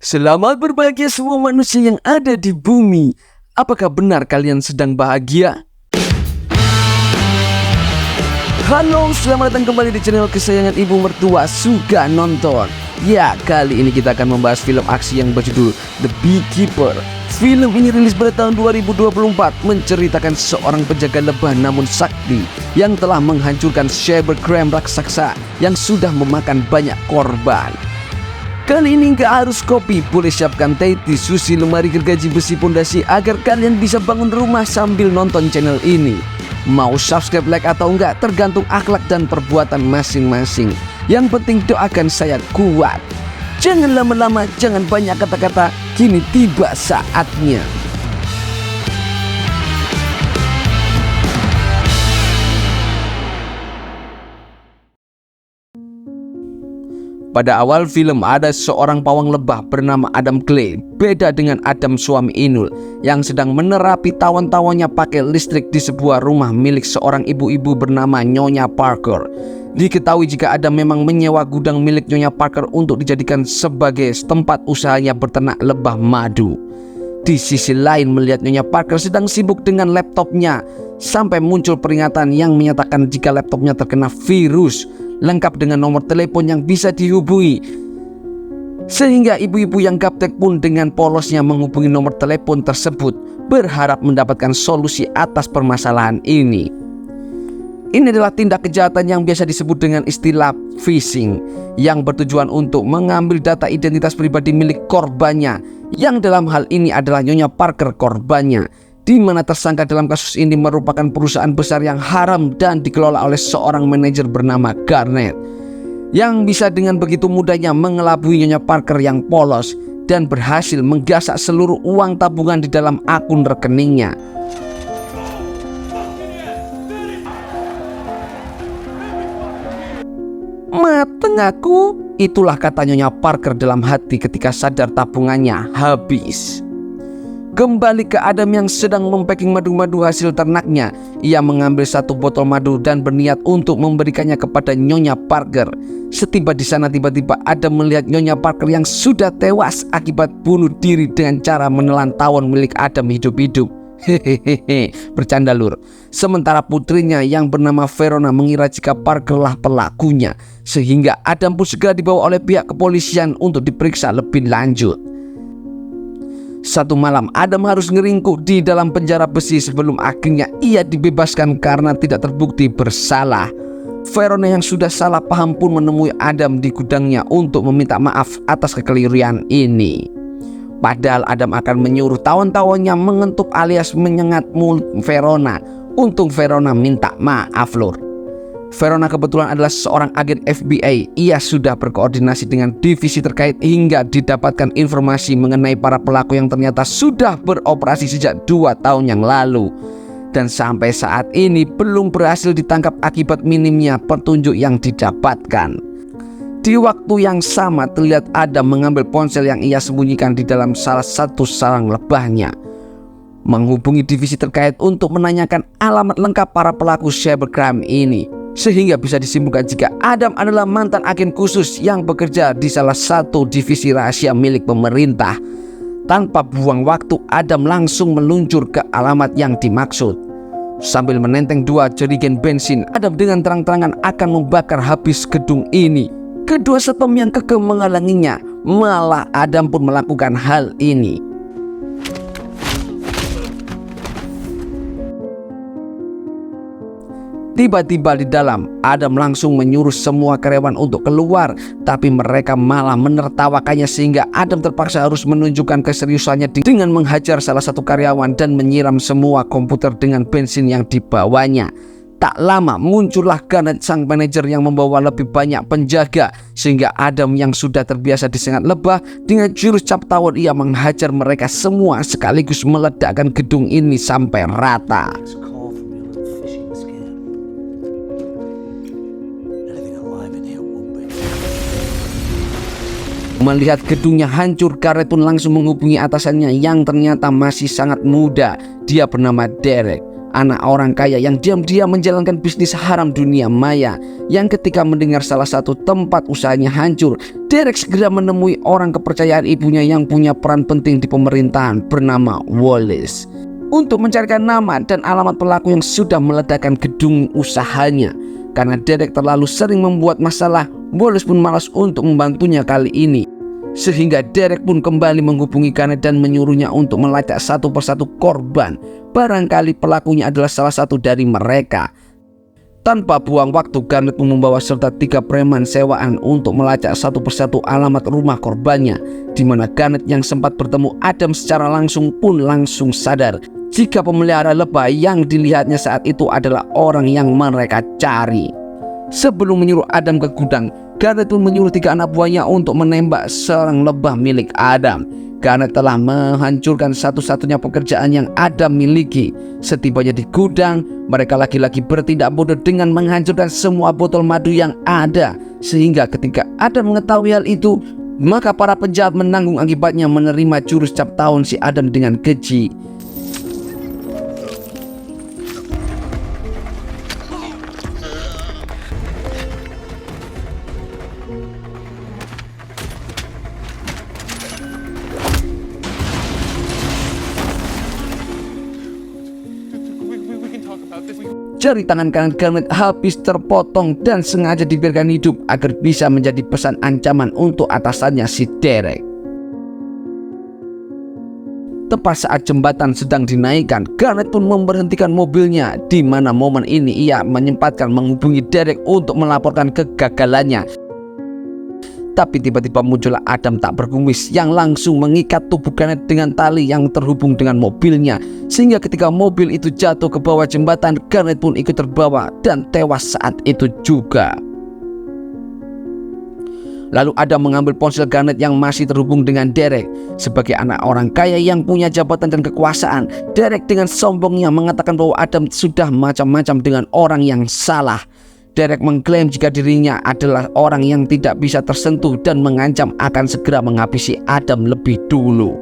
Selamat berbahagia semua manusia yang ada di bumi. Apakah benar kalian sedang bahagia? Halo, selamat datang kembali di channel kesayangan ibu mertua suka nonton. Ya, kali ini kita akan membahas film aksi yang berjudul The Beekeeper. Film ini rilis pada tahun 2024, menceritakan seorang penjaga lebah namun sakti yang telah menghancurkan cybercrime raksasa yang sudah memakan banyak korban. Kali ini nggak harus kopi, boleh siapkan teh, tisu, lemari gergaji besi pondasi agar kalian bisa bangun rumah sambil nonton channel ini. Mau subscribe, like atau enggak tergantung akhlak dan perbuatan masing-masing. Yang penting doakan saya kuat. Jangan lama-lama, jangan banyak kata-kata, kini tiba saatnya. Pada awal film ada seorang pawang lebah bernama Adam Clay, beda dengan Adam suami Inul yang sedang menerapi tawan-tawannya pakai listrik di sebuah rumah milik seorang ibu-ibu bernama Nyonya Parker. Diketahui jika Adam memang menyewa gudang milik Nyonya Parker untuk dijadikan sebagai tempat usahanya berternak lebah madu. Di sisi lain, melihat Nyonya Parker sedang sibuk dengan laptopnya sampai muncul peringatan yang menyatakan jika laptopnya terkena virus, lengkap dengan nomor telepon yang bisa dihubungi. Sehingga ibu-ibu yang gaptek pun dengan polosnya menghubungi nomor telepon tersebut, berharap mendapatkan solusi atas permasalahan ini. Ini adalah tindak kejahatan yang biasa disebut dengan istilah phishing, yang bertujuan untuk mengambil data identitas pribadi milik korbannya, yang dalam hal ini adalah Nyonya Parker korbannya, di mana tersangka dalam kasus ini merupakan perusahaan besar yang haram dan dikelola oleh seorang manajer bernama Garnet, yang bisa dengan begitu mudahnya mengelabui Nyonya Parker yang polos dan berhasil menggasak seluruh uang tabungan di dalam akun rekeningnya. Mateng aku, itulah kata Nyonya Parker dalam hati ketika sadar tabungannya habis. Kembali ke Adam yang sedang mempacking madu-madu hasil ternaknya, ia mengambil satu botol madu dan berniat untuk memberikannya kepada Nyonya Parker. Setiba di sana, tiba-tiba Adam melihat Nyonya Parker yang sudah tewas akibat bunuh diri dengan cara menelan tawon milik Adam hidup-hidup. Hehehe, bercanda lur. Sementara putrinya yang bernama Verona mengira jika Parkerlah pelakunya, sehingga Adam pun segera dibawa oleh pihak kepolisian untuk diperiksa lebih lanjut. Satu malam Adam harus ngeringkuk di dalam penjara besi sebelum akhirnya ia dibebaskan karena tidak terbukti bersalah. Verona yang sudah salah paham pun menemui Adam di gudangnya untuk meminta maaf atas kekeliruan ini. Padahal Adam akan menyuruh tawan-tawannya mengentuk alias menyengat mulut Verona. Untung Verona minta maaf lur. Verona kebetulan adalah seorang agen FBI. Ia sudah berkoordinasi dengan divisi terkait hingga didapatkan informasi mengenai para pelaku yang ternyata sudah beroperasi sejak 2 tahun yang lalu, dan sampai saat ini belum berhasil ditangkap akibat minimnya petunjuk yang didapatkan. Di waktu yang sama terlihat Adam mengambil ponsel yang ia sembunyikan di dalam salah satu sarang lebahnya, menghubungi divisi terkait untuk menanyakan alamat lengkap para pelaku cybercrime ini, sehingga bisa disimpulkan jika Adam adalah mantan agen khusus yang bekerja di salah satu divisi rahasia milik pemerintah. Tanpa buang waktu, Adam langsung meluncur ke alamat yang dimaksud. Sambil menenteng 2 jerigen bensin, Adam dengan terang-terangan akan membakar habis gedung ini. Kedua satpam yang kekeh menghalanginya, malah Adam pun melakukan hal ini. Tiba-tiba di dalam, Adam langsung menyuruh semua karyawan untuk keluar, tapi mereka malah menertawakannya sehingga Adam terpaksa harus menunjukkan keseriusannya dengan menghajar salah satu karyawan dan menyiram semua komputer dengan bensin yang dibawanya. Tak lama muncullah Garnet sang manajer yang membawa lebih banyak penjaga, sehingga Adam yang sudah terbiasa disengat lebah dengan jurus cap tawon, ia menghajar mereka semua sekaligus meledakkan gedung ini sampai rata. Melihat gedungnya hancur, Garnet pun langsung menghubungi atasannya yang ternyata masih sangat muda. Dia bernama Derek. anak orang kaya yang diam-diam menjalankan bisnis haram dunia maya, yang ketika mendengar salah satu tempat usahanya hancur, Derek segera menemui orang kepercayaan ibunya yang punya peran penting di pemerintahan bernama Wallace untuk mencarikan nama dan alamat pelaku yang sudah meledakkan gedung usahanya. Karena Derek terlalu sering membuat masalah, Wallace pun malas untuk membantunya kali ini. Sehingga Derek pun kembali menghubungi Garnet dan menyuruhnya untuk melacak satu persatu korban. Barangkali pelakunya adalah salah satu dari mereka. Tanpa buang waktu, Garnet pun membawa serta 3 preman sewaan untuk melacak satu persatu alamat rumah korbannya, di mana Garnet yang sempat bertemu Adam secara langsung pun langsung sadar jika pemelihara lebah yang dilihatnya saat itu adalah orang yang mereka cari. Sebelum menyuruh Adam ke gudang, Garnet pun menyuruh 3 anak buahnya untuk menembak seorang lebah milik Adam. Garnet telah menghancurkan satu-satunya pekerjaan yang Adam miliki. Setibanya di gudang, mereka laki-laki bertindak bodoh dengan menghancurkan semua botol madu yang ada. Sehingga ketika Adam mengetahui hal itu, maka para penjahat menanggung akibatnya, menerima jurus cap tahun si Adam dengan keji. Jari tangan kanan Garnet habis terpotong dan sengaja dibiarkan hidup agar bisa menjadi pesan ancaman untuk atasannya si Derek. Tepat saat jembatan sedang dinaikkan, Garnet pun memberhentikan mobilnya, di mana momen ini ia menyempatkan menghubungi Derek untuk melaporkan kegagalannya. Tapi tiba-tiba muncullah Adam tak berkumis yang langsung mengikat tubuh Garnet dengan tali yang terhubung dengan mobilnya, sehingga ketika mobil itu jatuh ke bawah jembatan, Garnet pun ikut terbawa dan tewas saat itu juga. Lalu Adam mengambil ponsel Garnet yang masih terhubung dengan Derek. Sebagai anak orang kaya yang punya jabatan dan kekuasaan, Derek dengan sombongnya mengatakan bahwa Adam sudah macam-macam dengan orang yang salah. Derek mengklaim jika dirinya adalah orang yang tidak bisa tersentuh dan mengancam akan segera menghabisi Adam lebih dulu.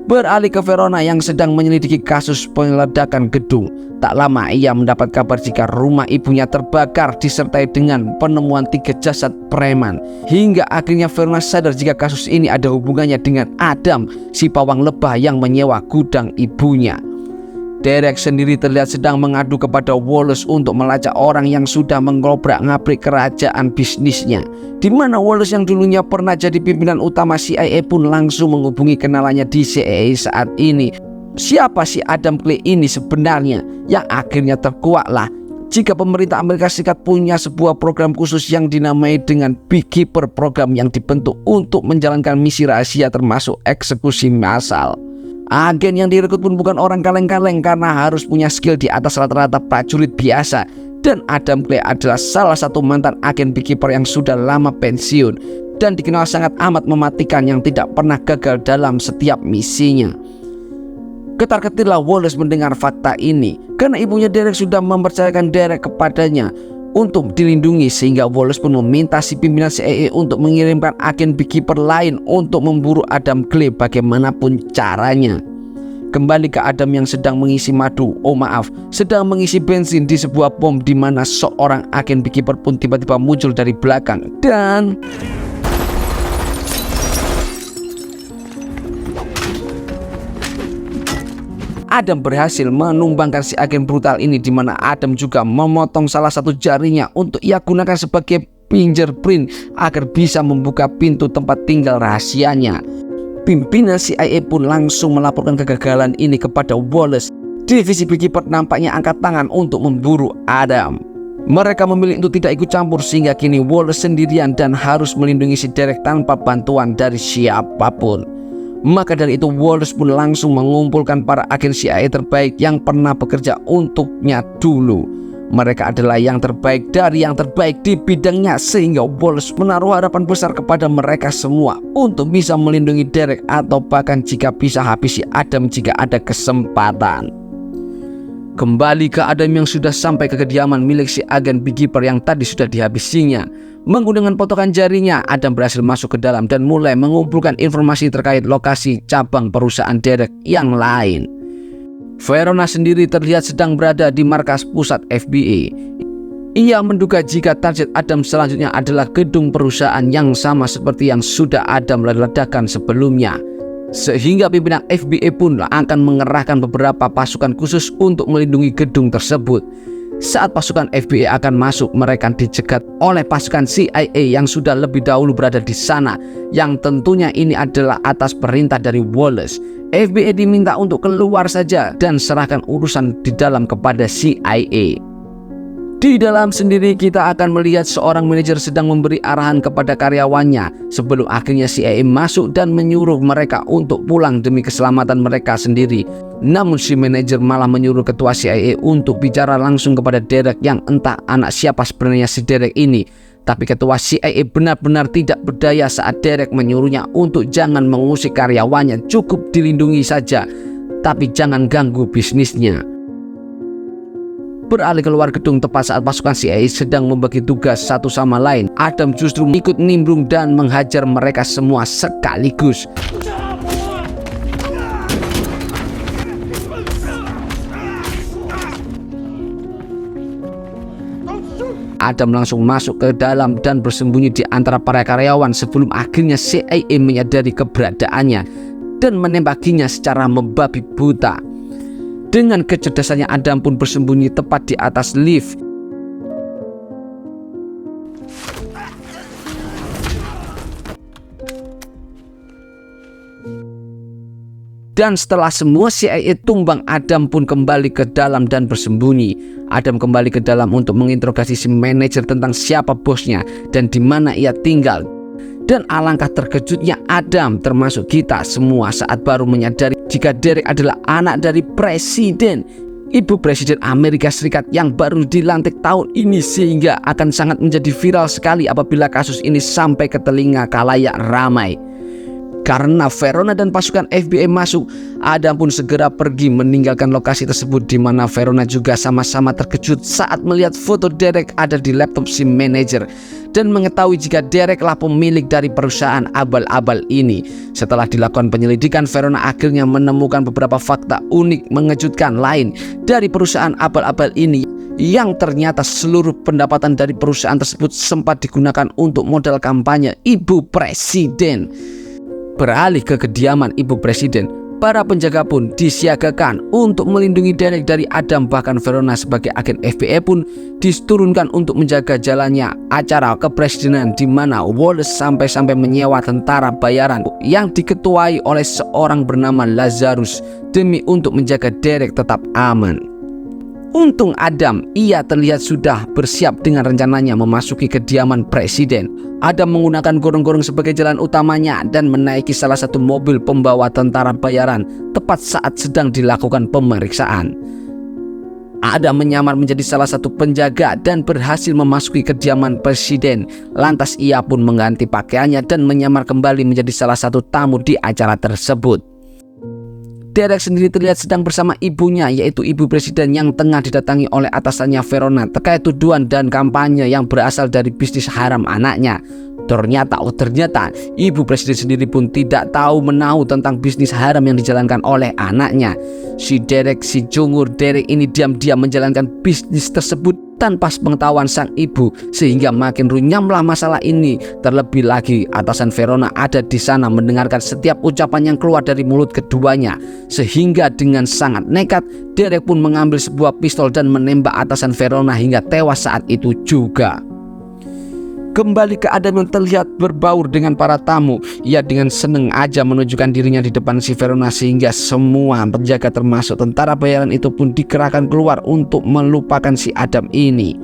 Beralih ke Verona yang sedang menyelidiki kasus peledakan gedung. Tak lama ia mendapat kabar jika rumah ibunya terbakar disertai dengan penemuan 3 jasad preman. Hingga akhirnya Verona sadar jika kasus ini ada hubungannya dengan Adam, si pawang lebah yang menyewa gudang ibunya. Derek sendiri terlihat sedang mengadu kepada Wallace untuk melacak orang yang sudah mengobrak-ngabrik kerajaan bisnisnya, di mana Wallace yang dulunya pernah jadi pimpinan utama CIA pun langsung menghubungi kenalannya di CIA saat ini. Siapa si Adam Clay ini sebenarnya? Yang akhirnya terkuaklah jika pemerintah Amerika Serikat punya sebuah program khusus yang dinamai dengan Beekeeper, program yang dibentuk untuk menjalankan misi rahasia termasuk eksekusi massal. Agen yang direkrut pun bukan orang kaleng-kaleng karena harus punya skill di atas rata-rata prajurit biasa. Dan Adam Clay adalah salah satu mantan agen Beekeeper yang sudah lama pensiun dan dikenal sangat amat mematikan yang tidak pernah gagal dalam setiap misinya. Ketar-ketirlah Wallace mendengar fakta ini karena ibunya Derek sudah mempercayakan Derek kepadanya untuk dilindungi, sehingga Wallace pun meminta si pimpinan CIA untuk mengirimkan agen Beekeeper lain untuk memburu Adam Clay bagaimanapun caranya. Kembali ke Adam yang sedang mengisi sedang mengisi bensin di sebuah bom, di mana seorang agen Beekeeper pun tiba-tiba muncul dari belakang dan Adam berhasil menumbangkan si agen brutal ini, di mana Adam juga memotong salah satu jarinya untuk ia gunakan sebagai fingerprint agar bisa membuka pintu tempat tinggal rahasianya. Pimpinan CIA pun langsung melaporkan kegagalan ini kepada Wallace. Divisi Beekeeper nampaknya angkat tangan untuk memburu Adam. Mereka memilih untuk tidak ikut campur, sehingga kini Wallace sendirian dan harus melindungi si Derek tanpa bantuan dari siapapun. Maka dari itu Wallace pun langsung mengumpulkan para agen CIA terbaik yang pernah bekerja untuknya dulu. Mereka adalah yang terbaik dari yang terbaik di bidangnya, sehingga Wallace menaruh harapan besar kepada mereka semua untuk bisa melindungi Derek atau bahkan jika bisa habisi Adam jika ada kesempatan. Kembali ke Adam yang sudah sampai ke kediaman milik si agen Beekeeper yang tadi sudah dihabisinya. Menggunakan potongan jarinya, Adam berhasil masuk ke dalam dan mulai mengumpulkan informasi terkait lokasi cabang perusahaan Derek yang lain. Verona sendiri terlihat sedang berada di markas pusat FBI. Ia menduga jika target Adam selanjutnya adalah gedung perusahaan yang sama seperti yang sudah Adam ledakan sebelumnya. Sehingga pimpinan FBI pun akan mengerahkan beberapa pasukan khusus untuk melindungi gedung tersebut. Saat pasukan FBI akan masuk, mereka dicegat oleh pasukan CIA yang sudah lebih dahulu berada di sana, yang tentunya ini adalah atas perintah dari Wallace. FBI diminta untuk keluar saja dan serahkan urusan di dalam kepada CIA. Di dalam sendiri kita akan melihat seorang manajer sedang memberi arahan kepada karyawannya sebelum akhirnya CIA masuk dan menyuruh mereka untuk pulang demi keselamatan mereka sendiri. Namun si manajer malah menyuruh ketua CIA untuk bicara langsung kepada Derek, yang entah anak siapa sebenarnya si Derek ini. Tapi ketua CIA benar-benar tidak berdaya saat Derek menyuruhnya untuk jangan mengusik karyawannya, cukup dilindungi saja, tapi jangan ganggu bisnisnya. Beralih keluar gedung tepat saat pasukan CIA sedang membagi tugas satu sama lain, Adam justru ikut nimbrung dan menghajar mereka semua sekaligus. Adam langsung masuk ke dalam dan bersembunyi di antara para karyawan sebelum akhirnya CIA menyadari keberadaannya dan menembakinya secara membabi buta. Dengan kecerdasannya, Adam pun bersembunyi tepat di atas lift. Dan setelah semua CIA tumbang, Adam pun kembali ke dalam dan bersembunyi. Adam kembali ke dalam untuk menginterogasi si manajer tentang siapa bosnya dan di mana ia tinggal. Dan alangkah terkejutnya Adam, termasuk kita semua, saat baru menyadari jika Derek adalah anak dari presiden, ibu presiden Amerika Serikat yang baru dilantik tahun ini, sehingga akan sangat menjadi viral sekali apabila kasus ini sampai ke telinga khalayak ramai. Karena Verona dan pasukan FBI masuk, Adam pun segera pergi meninggalkan lokasi tersebut, di mana Verona juga sama-sama terkejut saat melihat foto Derek ada di laptop si manajer dan mengetahui jika Dereklah pemilik dari perusahaan abal-abal ini. Setelah dilakukan penyelidikan, Verona akhirnya menemukan beberapa fakta unik mengejutkan lain dari perusahaan abal-abal ini, yang ternyata seluruh pendapatan dari perusahaan tersebut sempat digunakan untuk modal kampanye ibu presiden. Beralih ke kediaman ibu presiden, para penjaga pun disiagakan untuk melindungi Derek dari Adam. Bahkan Verona sebagai agen FBI pun diturunkan untuk menjaga jalannya acara kepresidenan, di mana Wallace sampai-sampai menyewa tentara bayaran yang diketuai oleh seorang bernama Lazarus demi untuk menjaga Derek tetap aman. Untung Adam, ia terlihat sudah bersiap dengan rencananya memasuki kediaman presiden. Adam menggunakan gorong-gorong sebagai jalan utamanya dan menaiki salah satu mobil pembawa tentara bayaran tepat saat sedang dilakukan pemeriksaan. Adam menyamar menjadi salah satu penjaga dan berhasil memasuki kediaman presiden. Lantas ia pun mengganti pakaiannya dan menyamar kembali menjadi salah satu tamu di acara tersebut. Derek sendiri terlihat sedang bersama ibunya, yaitu ibu presiden, yang tengah didatangi oleh atasannya Verona terkait tuduhan dan kampanye yang berasal dari bisnis haram anaknya. Ternyata ibu presiden sendiri pun tidak tahu menahu tentang bisnis haram yang dijalankan oleh anaknya. Si Jungur Derek ini diam-diam menjalankan bisnis tersebut tanpa pengetahuan sang ibu, sehingga makin runyamlah masalah ini. Terlebih lagi atasan Verona ada di sana mendengarkan setiap ucapan yang keluar dari mulut keduanya, sehingga dengan sangat nekat Derek pun mengambil sebuah pistol dan menembak atasan Verona hingga tewas saat itu juga. Kembali ke Adam yang terlihat berbaur dengan para tamu, ia dengan senang aja menunjukkan dirinya di depan si Verona, sehingga semua penjaga termasuk tentara bayaran itu pun dikerahkan keluar untuk melupakan si Adam ini.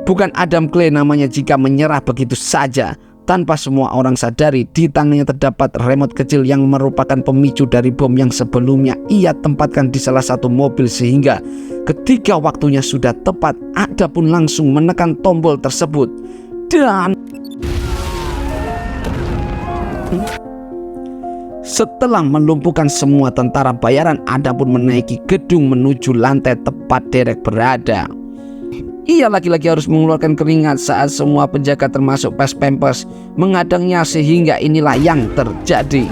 Bukan Adam Clay namanya jika menyerah begitu saja. Tanpa semua orang sadari, di tangannya terdapat remote kecil yang merupakan pemicu dari bom yang sebelumnya ia tempatkan di salah satu mobil, sehingga ketika waktunya sudah tepat, Adam pun langsung menekan tombol tersebut. Dan setelah melumpuhkan semua tentara bayaran, Adam pun menaiki gedung menuju lantai tempat Derek berada. Ia lagi-lagi harus mengeluarkan keringat saat semua penjaga termasuk pas pampers menghadangnya, sehingga inilah yang terjadi.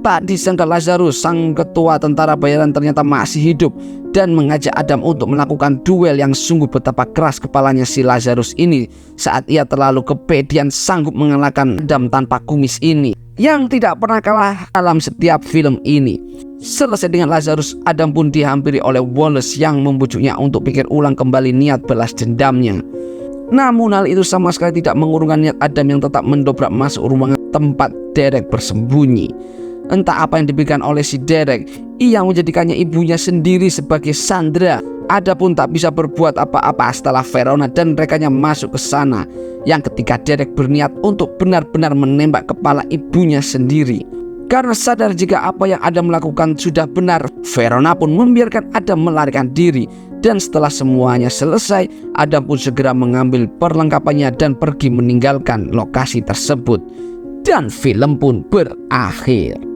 Tak disangka Lazarus, sang ketua tentara bayaran, ternyata masih hidup dan mengajak Adam untuk melakukan duel yang sungguh betapa keras kepalanya si Lazarus ini saat ia terlalu kepedean sanggup mengalahkan Adam tanpa kumis ini yang tidak pernah kalah dalam setiap film ini. Selesai dengan Lazarus, Adam pun dihampiri oleh Wallace yang membujuknya untuk pikir ulang kembali niat balas dendamnya. Namun hal itu sama sekali tidak mengurungkan niat Adam yang tetap mendobrak masuk ruangan tempat Derek bersembunyi. Entah apa yang diberikan oleh si Derek, ia menjadikannya ibunya sendiri sebagai sandera. Ada pun tak bisa berbuat apa-apa setelah Verona dan rekannya masuk ke sana. Yang ketika Derek berniat untuk benar-benar menembak kepala ibunya sendiri. Karena sadar jika apa yang Adam melakukan sudah benar, Verona pun membiarkan Adam melarikan diri. Dan setelah semuanya selesai, Adam pun segera mengambil perlengkapannya dan pergi meninggalkan lokasi tersebut. Dan film pun berakhir.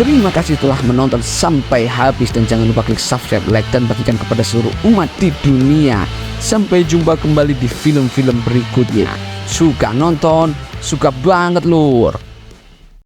Terima kasih telah menonton sampai habis dan jangan lupa klik subscribe, like, dan bagikan kepada seluruh umat di dunia. Sampai jumpa kembali di film-film berikutnya. Suka nonton, suka banget lur.